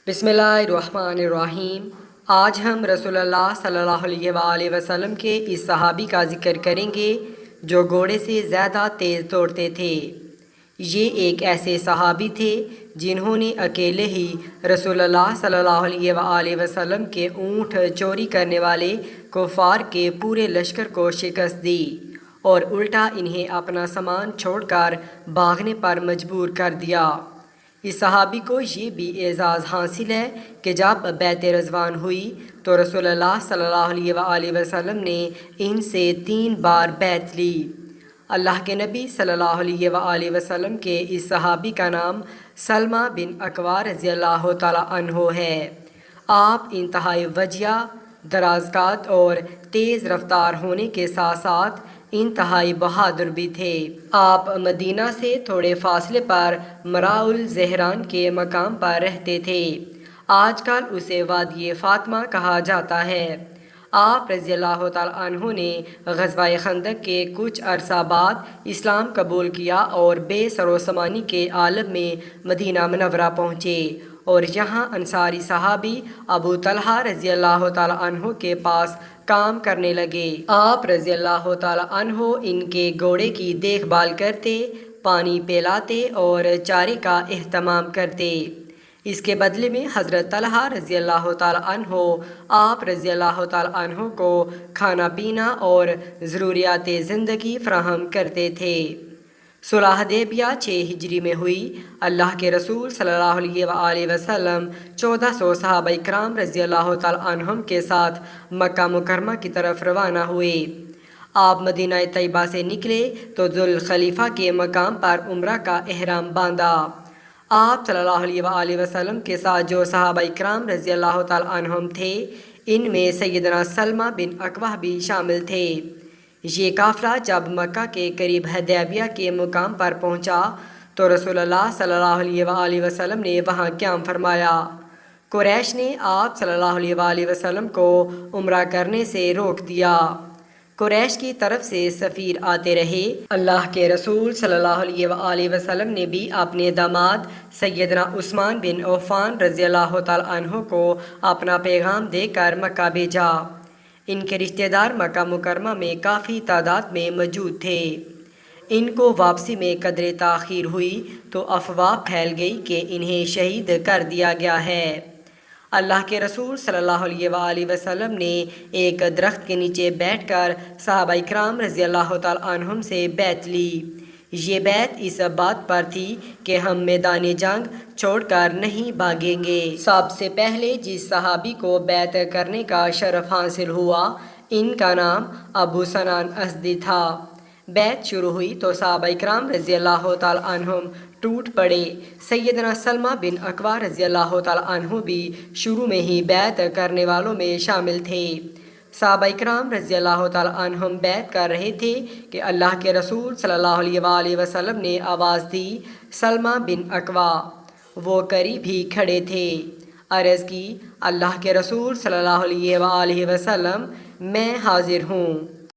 बिस्मिल्लाहिर्रहमानिर्रहीम। आज हम रसूल अल्लाह सल्लल्लाहु अलैहि वआलैहि वसल्लम के इस सहाबी का जिक्र करेंगे जो घोड़े से ज़्यादा तेज़ दौड़ते थे। ये एक ऐसे सहाबी थे जिन्होंने अकेले ही रसूल अल्लाह सल्लल्लाहु अलैहि वआलैहि वसल्लम के ऊँट चोरी करने वाले कुफ़ार के पूरे लश्कर को शिकस्त दी और उल्टा इन्हें अपना सामान छोड़कर भागने पर मजबूर कर दिया। इस सहाबी को ये भी एज़ाज़ हासिल है कि जब बैत रज़वान हुई तो रसूल अल्लाह सल्लल्लाहु अलैहि वसल्लम ने इनसे 3 बार बैत ली। अल्लाह के नबी सल्लल्लाहु अलैहि वसल्लम के इस सहाबी का नाम सलमा बिन अकवा रज़ियल्लाहु ताला अन्हो है। आप इंतहाई वजिया, दराज़कात और तेज़ रफ्तार होने के साथ साथ इंतहाई बहादुर भी थे। आप मदीना से थोड़े फासले पर मराउल ज़हरान के मकाम पर रहते थे। आजकल उसे वादी फ़ातिमा कहा जाता है। आप रज़ियल्लाहु ताला अन्हु ने ग़ज़वा खंदक के कुछ अरसा बाद इस्लाम कबूल किया और बेसरोसमानी के आलम में मदीना मुनव्वरा पहुँचे और यहाँ अंसारी सहाबी अबू तलहा रज़ियल्लाहु ताला अन्हु के पास काम करने लगे। आप रज़ियल्लाहु ताला अन्हु इनके घोड़े की देखभाल करते, पानी पिलाते और चारे का एहतमाम करते। इसके बदले में हज़रत तलहा रज़ियल्लाहु ताला अन्हु आप रज़ियल्लाहु ताला अन्हु को खाना पीना और ज़रूरियात ज़िंदगी फ़राहम करते थे। सुलह हुदैबिया 6 हिजरी में हुई। अल्लाह के रसूल सल्लल्लाहु अलैहि वसल्लम 1400 सहाबा इकराम रज़ियल्लाहु ताला अन्हुम के साथ मक्का मुकरमा की तरफ रवाना हुए। आप मदीना तैयबा से निकले तो जुल खलीफा के मकाम पर उम्रा का एहराम बांधा। आप सल्लल्लाहु अलैहि वसल्लम के साथ जो सहाबा इकराम रज़ियल्लाहु ताला अन्हुम थे, इनमें सैयदना सलमा बिन अकवा भी शामिल थे। ये काफ़िला जब मक्का के करीब हुदैबिया के मुकाम पर पहुँचा तो रसूलुल्लाह सल्लल्लाहु अलैहि वसल्लम ने वहाँ क़याम फरमाया। कुरैश ने आप सल्लल्लाहु अलैहि वसल्लम को उम्रा करने से रोक दिया। कुरैश की तरफ से सफ़ीर आते रहे। अल्लाह के रसूल सल्लल्लाहु अलैहि वसल्लम ने भी अपने दामाद सैयदना उस्मान बिन अफ़्फ़ान रज़ियल्लाहु ताला अन्हु को अपना पैगाम देकर मक्का भेजा। इनके रिश्तेदार मक्का मुकरमा में काफ़ी तादाद में मौजूद थे। इनको वापसी में कदरे ताख़ीर हुई तो अफवाह फैल गई कि इन्हें शहीद कर दिया गया है। अल्लाह के रसूल सल्लल्लाहु अलैहि वसल्लम ने एक दरख्त के नीचे बैठकर सहाबा इकराम रज़ियल्लाहु ताला अन्हुम से बैत ली। ये बैत इस बात पर थी कि हम मैदान जंग छोड़कर नहीं भागेंगे। सबसे पहले जिस सहाबी को बैत करने का शरफ हासिल हुआ, इनका नाम अबू सनान असदी था। बैत शुरू हुई तो सहाबा इकराम रज़ियल्लाहु ताला अन्हुम टूट पड़े। सैयदना सलमा बिन अकवा रज़ियल्लाहु ताला अन्हु भी शुरू में ही बैत करने वालों में शामिल थे। सहाबा इकराम रज़ियल्लाहु ताला अन्हुम बैत कर रहे थे कि अल्लाह के रसूल सल्लल्लाहु अलैहि वसल्लम ने आवाज़ दी, सलमा बिन अकवा। वो करीब ही खड़े थे। अर्ज़ की, अल्लाह के रसूल सल्लल्लाहु अलैहि वसल्लम, मैं हाजिर हूँ।